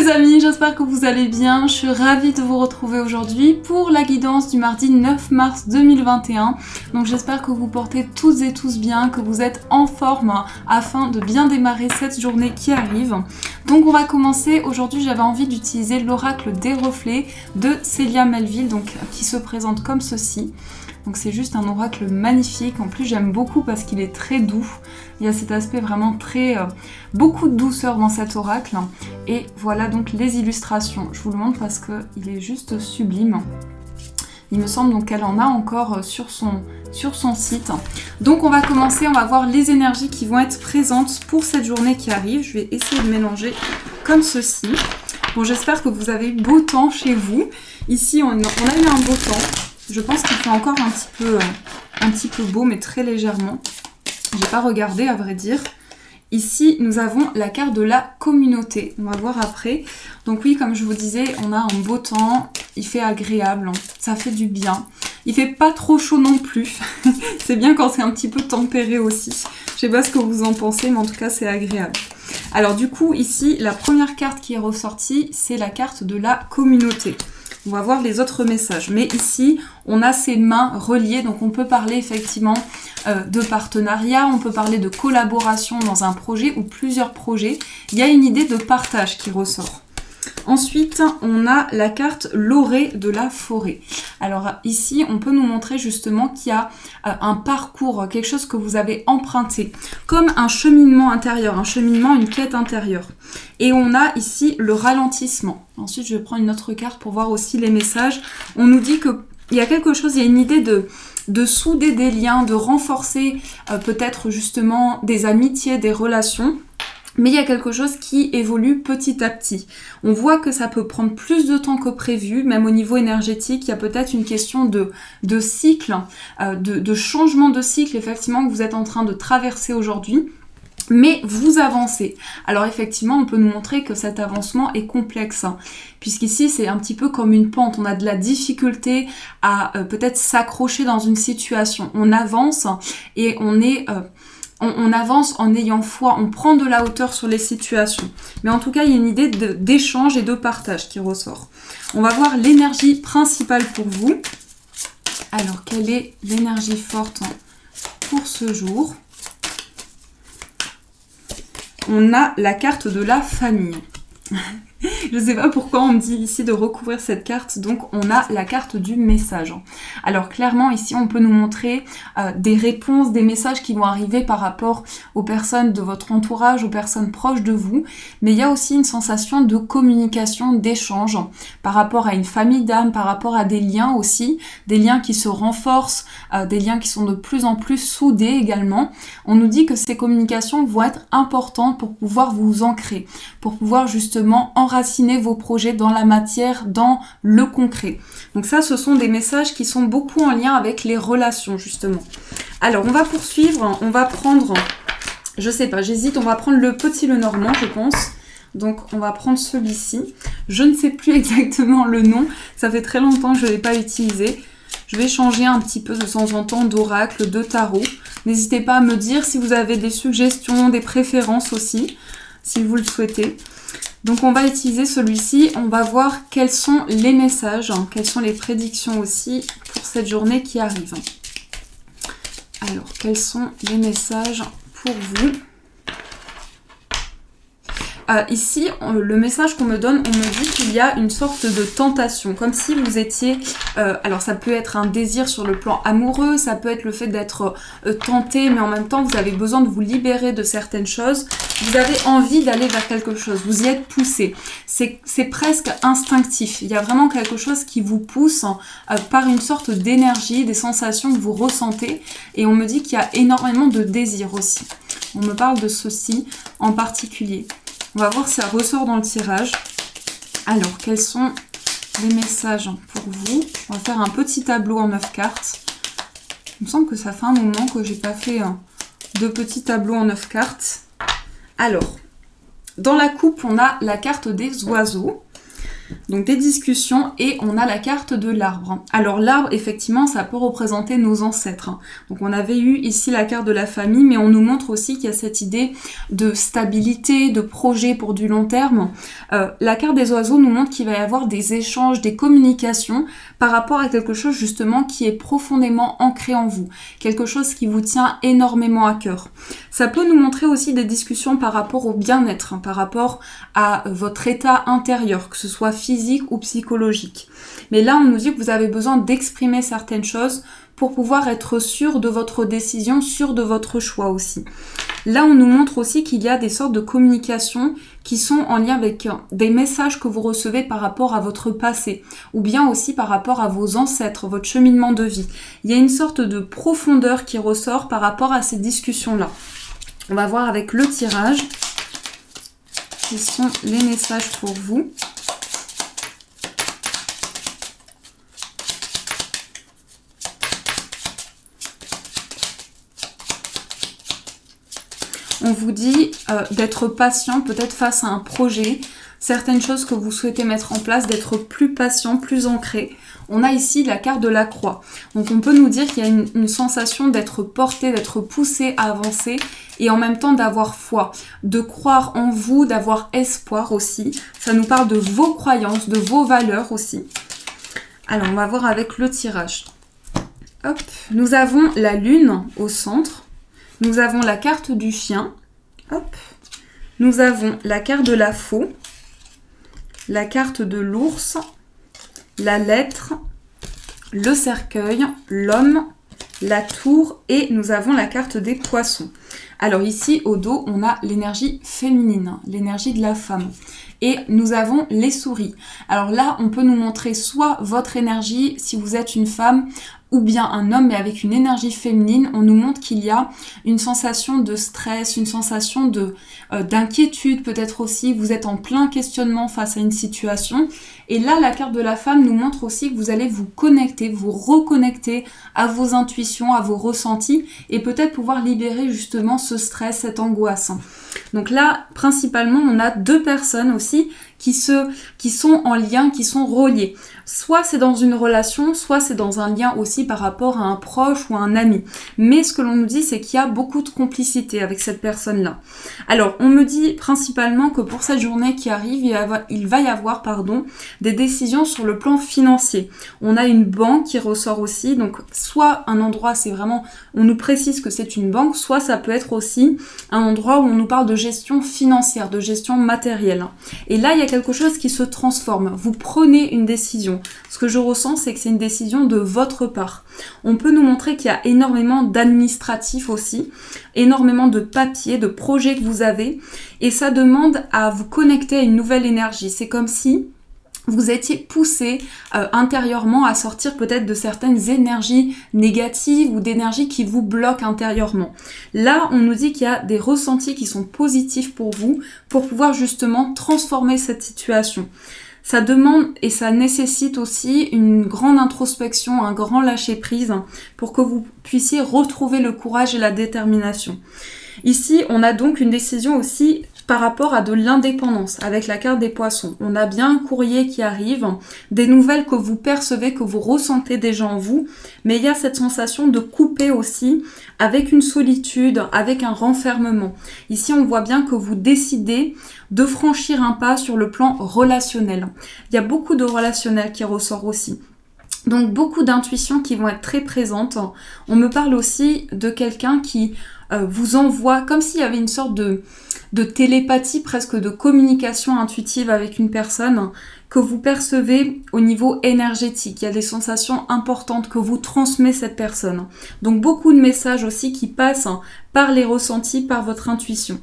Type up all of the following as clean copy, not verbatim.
les amis, j'espère que vous allez bien. Je suis ravie de vous retrouver aujourd'hui pour la guidance du mardi 9 mars 2021. Donc j'espère que vous portez toutes et tous bien, que vous êtes en forme afin de bien démarrer cette journée qui arrive. Donc on va commencer. Aujourd'hui, j'avais envie d'utiliser l'oracle des reflets de Célia Melville, donc qui se présente comme ceci. Donc c'est juste un oracle magnifique. En plus, j'aime beaucoup parce qu'il est très doux. Il y a cet aspect vraiment très... beaucoup de douceur dans cet oracle. Et voilà donc les illustrations. Je vous le montre parce qu'il est juste sublime. Il me semble donc qu'elle en a encore sur son site. Donc on va commencer, on va voir les énergies qui vont être présentes pour cette journée qui arrive. Je vais essayer de mélanger comme ceci. Bon, j'espère que vous avez eu beau temps chez vous. Ici, on a eu un beau temps. Je pense qu'il fait encore un petit peu beau, mais très légèrement. J'ai pas regardé à vrai dire. Ici, nous avons la carte de la communauté. On va voir après. Donc oui, comme je vous disais, on a un beau temps. Il fait agréable. Ça fait du bien. Il fait pas trop chaud non plus. C'est bien quand c'est un petit peu tempéré aussi. Je sais pas ce que vous en pensez, mais en tout cas, c'est agréable. Alors du coup, ici, la première carte qui est ressortie, c'est la carte de la communauté. On va voir les autres messages. Mais ici, on a ces mains reliées. Donc, on peut parler effectivement de partenariat. On peut parler de collaboration dans un projet ou plusieurs projets. Il y a une idée de partage qui ressort. Ensuite, on a la carte l'orée de la forêt. Alors ici, on peut nous montrer justement qu'il y a un parcours, quelque chose que vous avez emprunté, comme un cheminement intérieur, une quête intérieure. Et on a ici le ralentissement. Ensuite, je vais prendre une autre carte pour voir aussi les messages. On nous dit qu'il y a quelque chose, il y a une idée de souder des liens, de renforcer peut-être justement des amitiés, des relations. Mais il y a quelque chose qui évolue petit à petit. On voit que ça peut prendre plus de temps que prévu, même au niveau énergétique. Il y a peut-être une question de cycle, de changement de cycle, effectivement, que vous êtes en train de traverser aujourd'hui. Mais vous avancez. Alors effectivement, on peut nous montrer que cet avancement est complexe, puisqu'ici, c'est un petit peu comme une pente. On a de la difficulté à peut-être s'accrocher dans une situation. On avance et on avance en ayant foi, on prend de la hauteur sur les situations. Mais en tout cas, il y a une idée d'échange et de partage qui ressort. On va voir l'énergie principale pour vous. Alors, quelle est l'énergie forte pour ce jour ? On a la carte de la famille. Je ne sais pas pourquoi on me dit ici de recouvrir cette carte, donc on a la carte du message. Alors clairement ici on peut nous montrer des réponses, des messages qui vont arriver par rapport aux personnes de votre entourage, aux personnes proches de vous, mais il y a aussi une sensation de communication, d'échange par rapport à une famille d'âme, par rapport à des liens aussi, des liens qui se renforcent, des liens qui sont de plus en plus soudés également. On nous dit que ces communications vont être importantes pour pouvoir vous ancrer, pour pouvoir justement enraciner vos projets dans la matière, dans le concret. Donc ça, ce sont des messages qui sont beaucoup en lien avec les relations, justement. Alors, on va poursuivre. On va prendre, je sais pas, j'hésite. On va prendre le petit Lenormand, je pense. Donc, on va prendre celui-ci. Je ne sais plus exactement le nom. Ça fait très longtemps que je ne l'ai pas utilisé. Je vais changer un petit peu de temps en temps d'oracle, de tarot. N'hésitez pas à me dire si vous avez des suggestions, des préférences aussi, si vous le souhaitez. Donc on va utiliser celui-ci, on va voir quels sont les messages, quelles sont les prédictions aussi pour cette journée qui arrive. Alors, quels sont les messages pour vous ? Ici, le message qu'on me donne, on me dit qu'il y a une sorte de tentation, comme si vous étiez... alors ça peut être un désir sur le plan amoureux, ça peut être le fait d'être tenté, mais en même temps vous avez besoin de vous libérer de certaines choses. Vous avez envie d'aller vers quelque chose, vous y êtes poussé. C'est presque instinctif, il y a vraiment quelque chose qui vous pousse par une sorte d'énergie, des sensations que vous ressentez, et on me dit qu'il y a énormément de désir aussi. On me parle de ceci en particulier. On va voir si ça ressort dans le tirage. Alors, quels sont les messages pour vous ? On va faire un petit tableau en 9 cartes. Il me semble que ça fait un moment que j'ai pas fait de petits tableaux en 9 cartes. Alors, dans la coupe, on a la carte des oiseaux. donc des discussions, et on a la carte de l'arbre. Alors l'arbre, effectivement, ça peut représenter nos ancêtres. Donc on avait eu ici la carte de la famille, mais on nous montre aussi qu'il y a cette idée de stabilité, de projet pour du long terme. La carte des oiseaux nous montre qu'il va y avoir des échanges, des communications par rapport à quelque chose justement qui est profondément ancré en vous, quelque chose qui vous tient énormément à cœur. Ça peut nous montrer aussi des discussions par rapport au bien-être, par rapport à votre état intérieur, que ce soit physique ou psychologique. Mais là, on nous dit que vous avez besoin d'exprimer certaines choses pour pouvoir être sûr de votre décision, sûr de votre choix aussi. Là, on nous montre aussi qu'il y a des sortes de communications qui sont en lien avec des messages que vous recevez par rapport à votre passé, ou bien aussi par rapport à vos ancêtres, votre cheminement de vie. Il y a une sorte de profondeur qui ressort par rapport à ces discussions-là. On va voir avec le tirage quels sont les messages pour vous. On vous dit d'être patient peut-être face à un projet, certaines choses que vous souhaitez mettre en place, d'être plus patient, plus ancré. On a ici la carte de la croix. Donc on peut nous dire qu'il y a une sensation d'être porté, d'être poussé à avancer et en même temps d'avoir foi, de croire en vous, d'avoir espoir aussi. Ça nous parle de vos croyances, de vos valeurs aussi. Alors on va voir avec le tirage. Hop, nous avons la lune au centre. Nous avons la carte du chien. Hop. Nous avons la carte de la faux, la carte de l'ours, la lettre, le cercueil, l'homme, la tour et nous avons la carte des poissons. Alors ici, au dos, on a l'énergie féminine, l'énergie de la femme. Et nous avons les souris. Alors là, on peut nous montrer soit votre énergie, si vous êtes une femme, ou bien un homme, mais avec une énergie féminine. On nous montre qu'il y a une sensation de stress, une sensation d'inquiétude, peut-être aussi. Vous êtes en plein questionnement face à une situation. Et là, la carte de la femme nous montre aussi que vous allez vous connecter, vous reconnecter à vos intuitions, à vos ressentis, et peut-être pouvoir libérer justement ce stress, cette angoisse. Donc là, principalement, on a deux personnes aussi qui sont en lien, qui sont reliées. Soit c'est dans une relation, soit c'est dans un lien aussi par rapport à un proche ou à un ami. Mais ce que l'on nous dit, c'est qu'il y a beaucoup de complicité avec cette personne-là. Alors, on me dit principalement que pour cette journée qui arrive, il va y avoir des décisions sur le plan financier. On a une banque qui ressort aussi, donc soit un endroit, c'est vraiment, on nous précise que c'est une banque, soit ça peut être aussi un endroit où on nous parle de gestion financière, de gestion matérielle. Et là, il y a quelque chose qui se transforme. Vous prenez une décision. Ce que je ressens, c'est que c'est une décision de votre part. On peut nous montrer qu'il y a énormément d'administratifs aussi, énormément de papiers, de projets que vous avez, et ça demande à vous connecter à une nouvelle énergie. C'est comme si vous étiez poussé intérieurement à sortir peut-être de certaines énergies négatives ou d'énergies qui vous bloquent intérieurement. Là, on nous dit qu'il y a des ressentis qui sont positifs pour vous, pour pouvoir justement transformer cette situation. Ça demande et ça nécessite aussi une grande introspection, un grand lâcher-prise pour que vous puissiez retrouver le courage et la détermination. Ici, on a donc une décision aussi par rapport à de l'indépendance avec la carte des poissons. On a bien un courrier qui arrive, des nouvelles que vous percevez, que vous ressentez déjà en vous, mais il y a cette sensation de couper aussi avec une solitude, avec un renfermement. Ici, on voit bien que vous décidez de franchir un pas sur le plan relationnel. Il y a beaucoup de relationnel qui ressort aussi. Donc beaucoup d'intuitions qui vont être très présentes. On me parle aussi de quelqu'un qui vous envoie, comme s'il y avait une sorte de télépathie, presque de communication intuitive avec une personne que vous percevez au niveau énergétique. Il y a des sensations importantes que vous transmet cette personne. Donc beaucoup de messages aussi qui passent par les ressentis, par votre intuition.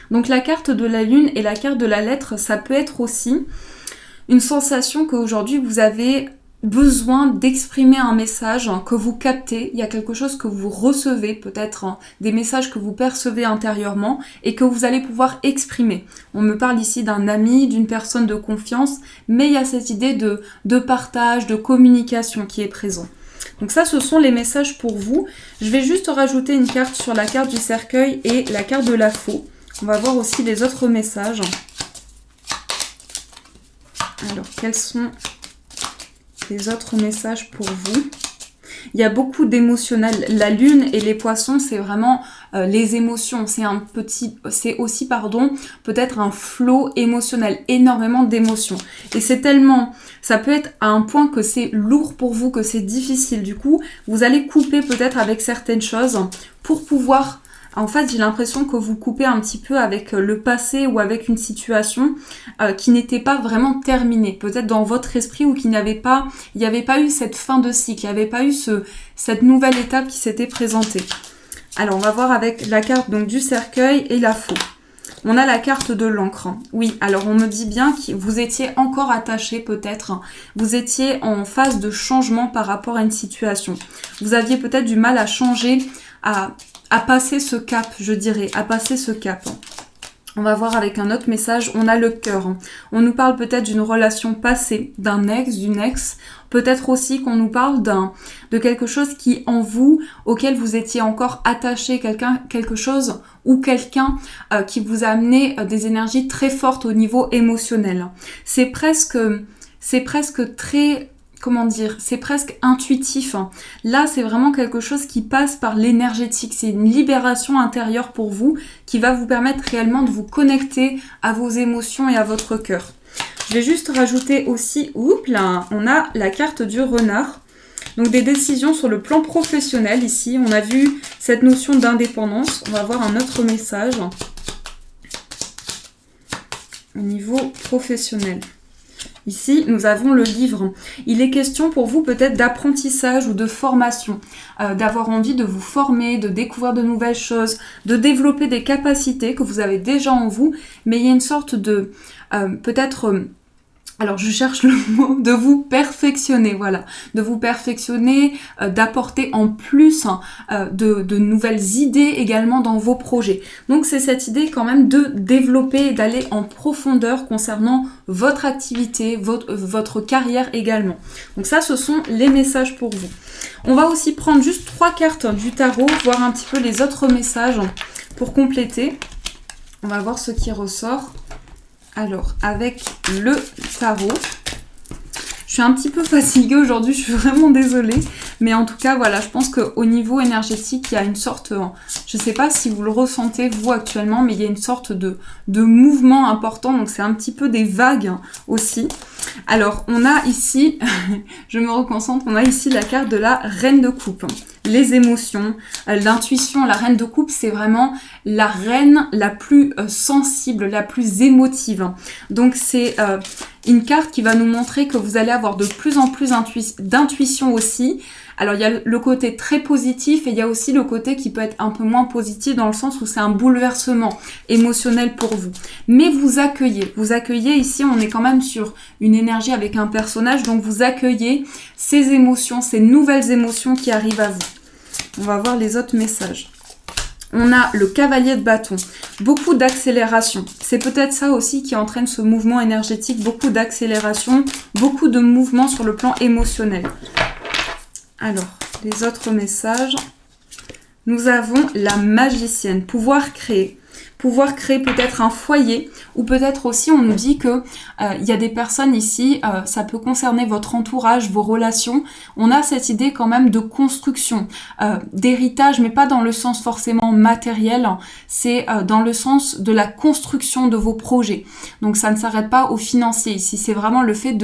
Donc la carte de la lune et la carte de la lettre, ça peut être aussi une sensation qu'aujourd'hui vous avez besoin d'exprimer un message que vous captez, il y a quelque chose que vous recevez, peut-être des messages que vous percevez intérieurement et que vous allez pouvoir exprimer. On me parle ici d'un ami, d'une personne de confiance, mais il y a cette idée de partage, de communication qui est présent. Donc ça, ce sont les messages pour vous. Je vais juste rajouter une carte sur la carte du cercueil et la carte de la faux. On va voir aussi les autres messages. Alors, quels sont les autres messages pour vous? Il y a beaucoup d'émotionnel. La lune et les poissons, c'est vraiment les émotions. C'est aussi, peut-être un flot émotionnel, énormément d'émotions. Et c'est tellement, ça peut être à un point que c'est lourd pour vous, que c'est difficile. Du coup, vous allez couper peut-être avec certaines choses pour pouvoir. En fait, j'ai l'impression que vous coupez un petit peu avec le passé ou avec une situation qui n'était pas vraiment terminée. Peut-être dans votre esprit ou il n'y avait pas eu cette fin de cycle, il n'y avait pas eu cette nouvelle étape qui s'était présentée. Alors, on va voir avec la carte donc du cercueil et la faux. On a la carte de l'encre. Oui, alors on me dit bien que vous étiez encore attaché peut-être. Vous étiez en phase de changement par rapport à une situation. Vous aviez peut-être du mal à changer, à passer ce cap, je dirais, à passer ce cap. On va voir avec un autre message, on a le cœur. On nous parle peut-être d'une relation passée, d'un ex, d'une ex. Peut-être aussi qu'on nous parle de quelque chose qui en vous, auquel vous étiez encore attaché, quelque chose ou quelqu'un qui vous a amené des énergies très fortes au niveau émotionnel. C'est presque très... Comment dire, c'est presque intuitif. Là, c'est vraiment quelque chose qui passe par l'énergétique. C'est une libération intérieure pour vous qui va vous permettre réellement de vous connecter à vos émotions et à votre cœur. Je vais juste rajouter aussi, on a la carte du renard. Donc des décisions sur le plan professionnel ici. On a vu cette notion d'indépendance. On va voir un autre message au niveau professionnel. Ici, nous avons le livre. Il est question pour vous peut-être d'apprentissage ou de formation, d'avoir envie de vous former, de découvrir de nouvelles choses, de développer des capacités que vous avez déjà en vous, mais il y a une sorte de, alors je cherche le mot, de vous perfectionner, voilà. De vous perfectionner, d'apporter en plus de nouvelles idées également dans vos projets. Donc c'est cette idée quand même de développer et d'aller en profondeur concernant votre activité, votre carrière également. Donc ça, ce sont les messages pour vous. On va aussi prendre juste 3 cartes du tarot, voir un petit peu les autres messages pour compléter. On va voir ce qui ressort. Alors, avec le tarot, je suis un petit peu fatiguée aujourd'hui, je suis vraiment désolée. Mais en tout cas, voilà, je pense qu'au niveau énergétique, il y a une sorte... Je ne sais pas si vous le ressentez, vous, actuellement, mais il y a une sorte de mouvement important. Donc, c'est un petit peu des vagues aussi. Alors, on a ici... je me reconcentre. On a ici la carte de la reine de coupe. Les émotions, l'intuition. La reine de coupe, c'est vraiment la reine la plus sensible, la plus émotive. Donc, c'est... une carte qui va nous montrer que vous allez avoir de plus en plus d'intuition aussi. Alors, il y a le côté très positif et il y a aussi le côté qui peut être un peu moins positif dans le sens où c'est un bouleversement émotionnel pour vous. Mais vous accueillez. Vous accueillez ici, on est quand même sur une énergie avec un personnage. Donc, vous accueillez ces émotions, ces nouvelles émotions qui arrivent à vous. On va voir les autres messages. On a le cavalier de bâton, beaucoup d'accélération. C'est peut-être ça aussi qui entraîne ce mouvement énergétique, beaucoup d'accélération, beaucoup de mouvement sur le plan émotionnel. Alors, les autres messages. Nous avons la magicienne, pouvoir créer. Pouvoir créer peut-être un foyer ou peut-être aussi on nous dit que y a des personnes ici, ça peut concerner votre entourage, vos relations. On a cette idée quand même de construction, d'héritage, mais pas dans le sens forcément matériel, c'est dans le sens de la construction de vos projets. Donc ça ne s'arrête pas au financier ici, c'est vraiment le fait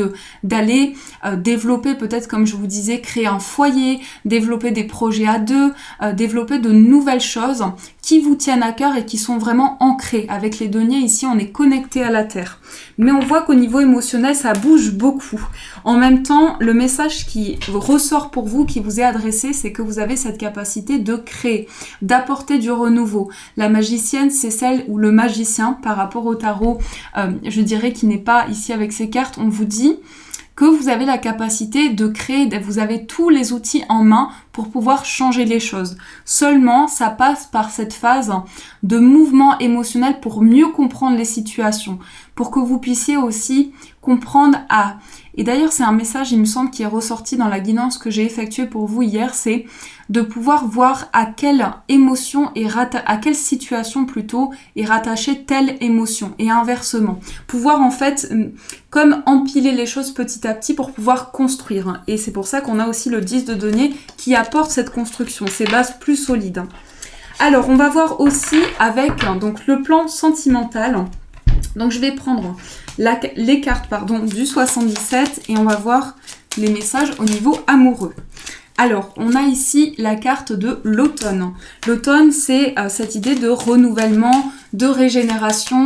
d'aller développer peut-être comme je vous disais, créer un foyer, développer des projets à deux, développer de nouvelles choses qui vous tiennent à cœur et qui sont vraiment ancrés. Avec les deniers, ici, on est connecté à la terre. Mais on voit qu'au niveau émotionnel, ça bouge beaucoup. En même temps, le message qui ressort pour vous, qui vous est adressé, c'est que vous avez cette capacité de créer, d'apporter du renouveau. La magicienne, c'est celle ou le magicien, par rapport au tarot, je dirais qui n'est pas ici avec ces cartes, on vous dit que vous avez la capacité de créer, vous avez tous les outils en main pour pouvoir changer les choses. Seulement, ça passe par cette phase de mouvement émotionnel pour mieux comprendre les situations, pour que vous puissiez aussi comprendre Et d'ailleurs, c'est un message, il me semble, qui est ressorti dans la guidance que j'ai effectuée pour vous hier, c'est de pouvoir voir à quelle émotion à quelle situation plutôt est rattachée telle émotion et inversement. Pouvoir en fait comme empiler les choses petit à petit pour pouvoir construire. Et c'est pour ça qu'on a aussi le 10 de denier qui apporte cette construction, ces bases plus solides. Alors, on va voir aussi avec donc le plan sentimental. Donc, je vais prendre les cartes du 77 et on va voir les messages au niveau amoureux. Alors, on a ici la carte de l'automne. L'automne, c'est cette idée de renouvellement, de régénération.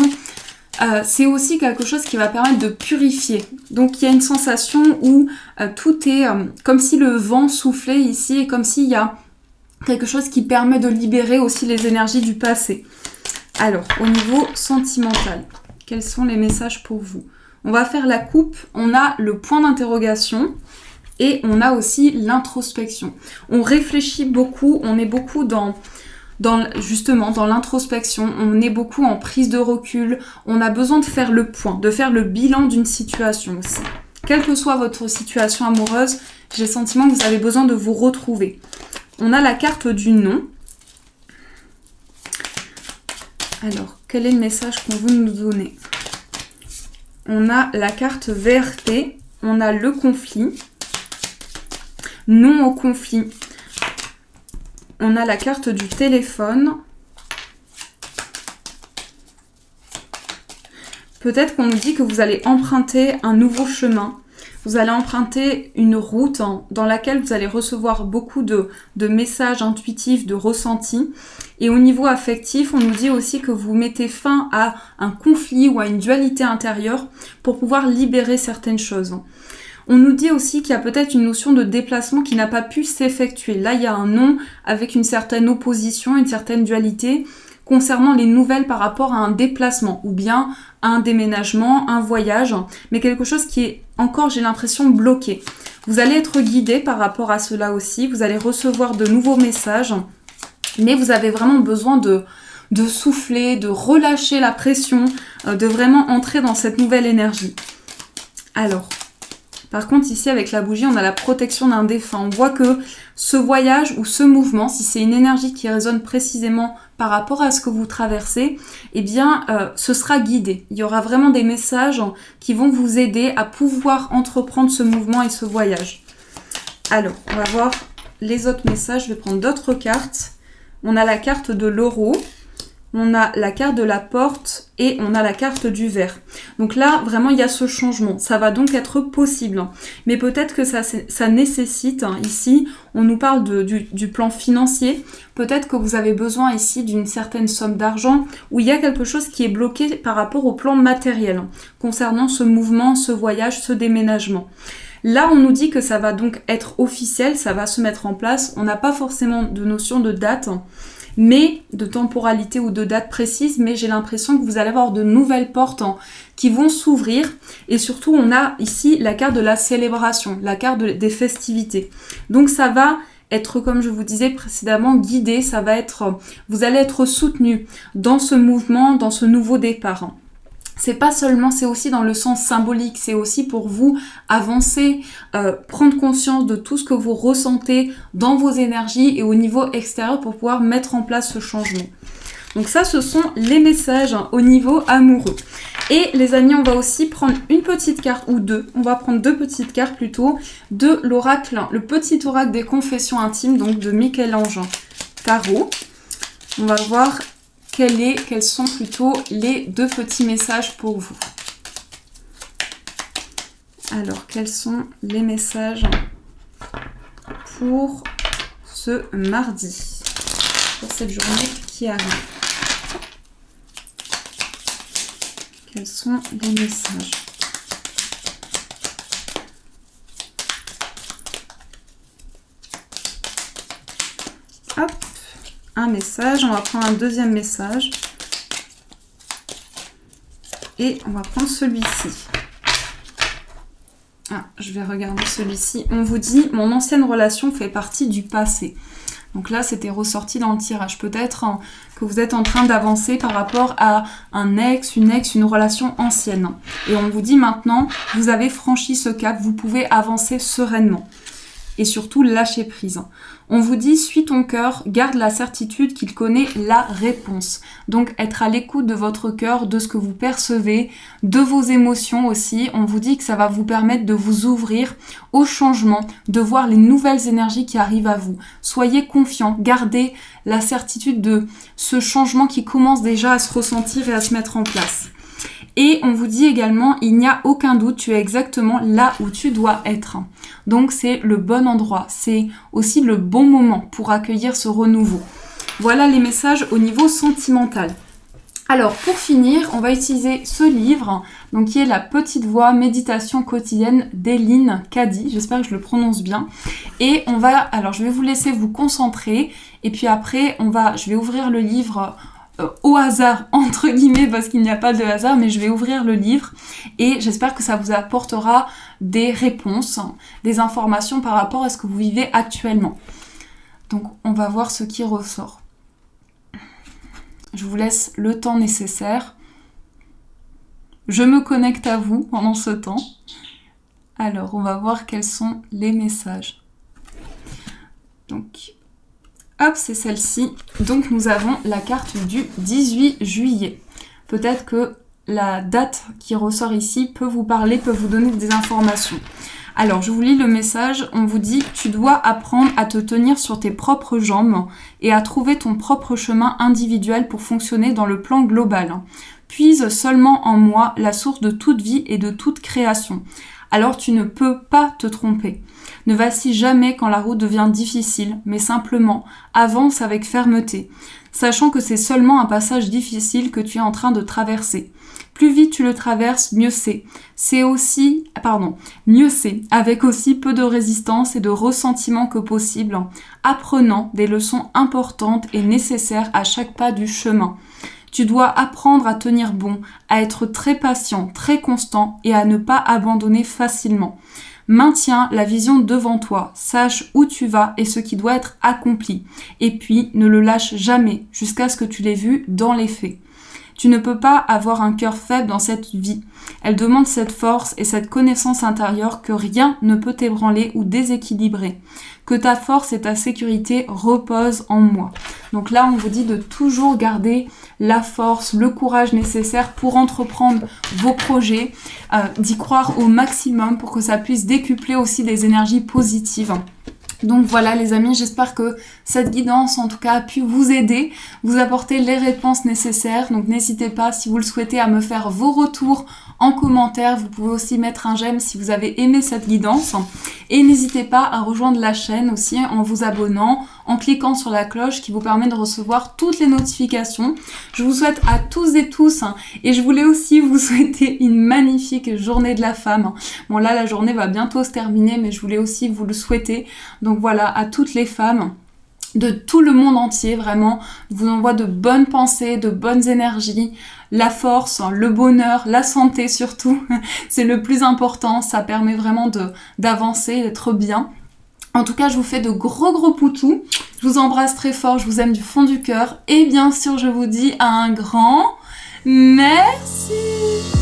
C'est aussi quelque chose qui va permettre de purifier. Donc, il y a une sensation où tout est comme si le vent soufflait ici et comme s'il y a quelque chose qui permet de libérer aussi les énergies du passé. Alors, au niveau sentimental, quels sont les messages pour vous? On va faire la coupe, on a le point d'interrogation et on a aussi l'introspection. On réfléchit beaucoup, on est beaucoup justement dans l'introspection, on est beaucoup en prise de recul, on a besoin de faire le point, de faire le bilan d'une situation aussi. Quelle que soit votre situation amoureuse, j'ai le sentiment que vous avez besoin de vous retrouver. On a la carte du non. Alors, quel est le message qu'on veut nous donner? On a la carte vérité, on a le conflit, non au conflit. On a la carte du téléphone. Peut-être qu'on nous dit que vous allez emprunter un nouveau chemin. Vous allez emprunter une route dans laquelle vous allez recevoir beaucoup de messages intuitifs, de ressentis. Et au niveau affectif, on nous dit aussi que vous mettez fin à un conflit ou à une dualité intérieure pour pouvoir libérer certaines choses. On nous dit aussi qu'il y a peut-être une notion de déplacement qui n'a pas pu s'effectuer. Là, il y a un non avec une certaine opposition, une certaine dualité concernant les nouvelles par rapport à un déplacement ou bien un déménagement, un voyage, mais quelque chose qui est encore, j'ai l'impression, bloqué. Vous allez être guidé par rapport à cela aussi, vous allez recevoir de nouveaux messages, mais vous avez vraiment besoin de souffler, de relâcher la pression, de vraiment entrer dans cette nouvelle énergie. Alors, par contre, ici, avec la bougie, on a la protection d'un défunt. On voit que ce voyage ou ce mouvement, si c'est une énergie qui résonne précisément par rapport à ce que vous traversez, eh bien, ce sera guidé. Il y aura vraiment des messages qui vont vous aider à pouvoir entreprendre ce mouvement et ce voyage. Alors, on va voir les autres messages. Je vais prendre d'autres cartes. On a la carte de l'euro. On a la carte de la porte et on a la carte du verre. Donc là, vraiment, il y a ce changement. Ça va donc être possible. Mais peut-être que ça nécessite, ici, on nous parle du plan financier. Peut-être que vous avez besoin ici d'une certaine somme d'argent où il y a quelque chose qui est bloqué par rapport au plan matériel concernant ce mouvement, ce voyage, ce déménagement. Là, on nous dit que ça va donc être officiel, ça va se mettre en place. On n'a pas forcément de notion de date, mais de temporalité ou de date précise, mais j'ai l'impression que vous allez avoir de nouvelles portes qui vont s'ouvrir. Et surtout, on a ici la carte de la célébration, la carte des festivités. Donc ça va être, comme je vous disais précédemment, guidé, vous allez être soutenu dans ce mouvement, dans ce nouveau départ. C'est pas seulement, c'est aussi dans le sens symbolique, c'est aussi pour vous avancer, prendre conscience de tout ce que vous ressentez dans vos énergies et au niveau extérieur pour pouvoir mettre en place ce changement. Donc ça, ce sont les messages au niveau amoureux. Et les amis, on va aussi prendre une petite carte ou deux, on va prendre deux petites cartes plutôt, de l'oracle, le petit oracle des confessions intimes, donc de Michel-Ange Tarot. On va voir quels sont plutôt les deux petits messages pour vous. Alors, quels sont les messages pour ce mardi, pour cette journée qui arrive? Quels sont les messages? Hop, un message, on va prendre un deuxième message et on va prendre celui-ci. je vais regarder celui-ci. On vous dit, mon ancienne relation fait partie du passé. Donc là, c'était ressorti dans le tirage. Peut-être que vous êtes en train d'avancer par rapport à un ex, une relation ancienne. Et on vous dit maintenant, vous avez franchi ce cap, vous pouvez avancer sereinement. Et surtout, lâcher prise. On vous dit, suis ton cœur, garde la certitude qu'il connaît la réponse. Donc, être à l'écoute de votre cœur, de ce que vous percevez, de vos émotions aussi. On vous dit que ça va vous permettre de vous ouvrir au changement, de voir les nouvelles énergies qui arrivent à vous. Soyez confiants, gardez la certitude de ce changement qui commence déjà à se ressentir et à se mettre en place. Et on vous dit également, il n'y a aucun doute, tu es exactement là où tu dois être. Donc c'est le bon endroit, c'est aussi le bon moment pour accueillir ce renouveau. Voilà les messages au niveau sentimental. Alors pour finir, on va utiliser ce livre, donc qui est La Petite Voix, méditation quotidienne d'Éline Caddy. J'espère que je le prononce bien. Et alors je vais vous laisser vous concentrer, et puis après je vais ouvrir le livre au hasard, entre guillemets, parce qu'il n'y a pas de hasard, mais je vais ouvrir le livre et j'espère que ça vous apportera des réponses, des informations par rapport à ce que vous vivez actuellement. Donc, on va voir ce qui ressort. Je vous laisse le temps nécessaire. Je me connecte à vous pendant ce temps. Alors, on va voir quels sont les messages. Donc, hop, c'est celle-ci. Donc nous avons la carte du 18 juillet. Peut-être que la date qui ressort ici peut vous parler, peut vous donner des informations. Alors, je vous lis le message. On vous dit « Tu dois apprendre à te tenir sur tes propres jambes et à trouver ton propre chemin individuel pour fonctionner dans le plan global. Puise seulement en moi, la source de toute vie et de toute création. Alors tu ne peux pas te tromper. Ne vacille jamais quand la route devient difficile, mais simplement avance avec fermeté, sachant que c'est seulement un passage difficile que tu es en train de traverser. Plus vite tu le traverses, mieux c'est. Mieux c'est, avec aussi peu de résistance et de ressentiment que possible, apprenant des leçons importantes et nécessaires à chaque pas du chemin. Tu dois apprendre à tenir bon, à être très patient, très constant et à ne pas abandonner facilement. Maintiens la vision devant toi, sache où tu vas et ce qui doit être accompli. Et puis, ne le lâche jamais jusqu'à ce que tu l'aies vu dans les faits. Tu ne peux pas avoir un cœur faible dans cette vie. Elle demande cette force et cette connaissance intérieure que rien ne peut t'ébranler ou déséquilibrer. Que ta force et ta sécurité reposent en moi. Donc là, on vous dit de toujours garder la force, le courage nécessaire pour entreprendre vos projets, d'y croire au maximum pour que ça puisse décupler aussi des énergies positives. Donc voilà les amis, j'espère que cette guidance en tout cas a pu vous aider, vous apporter les réponses nécessaires. Donc n'hésitez pas si vous le souhaitez à me faire vos retours en commentaire. Vous pouvez aussi mettre un j'aime si vous avez aimé cette guidance. Et n'hésitez pas à rejoindre la chaîne aussi en vous abonnant, en cliquant sur la cloche qui vous permet de recevoir toutes les notifications. Je vous souhaite à tous et tous, et je voulais aussi vous souhaiter une magnifique journée de la femme. Bon là la journée va bientôt se terminer, mais je voulais aussi vous le souhaiter. Donc voilà, à toutes les femmes de tout le monde entier, vraiment, je vous envoie de bonnes pensées, de bonnes énergies, la force, le bonheur, la santé surtout, c'est le plus important, ça permet vraiment d'avancer, d'être bien. En tout cas, je vous fais de gros poutous, je vous embrasse très fort, je vous aime du fond du cœur, et bien sûr, je vous dis un grand merci.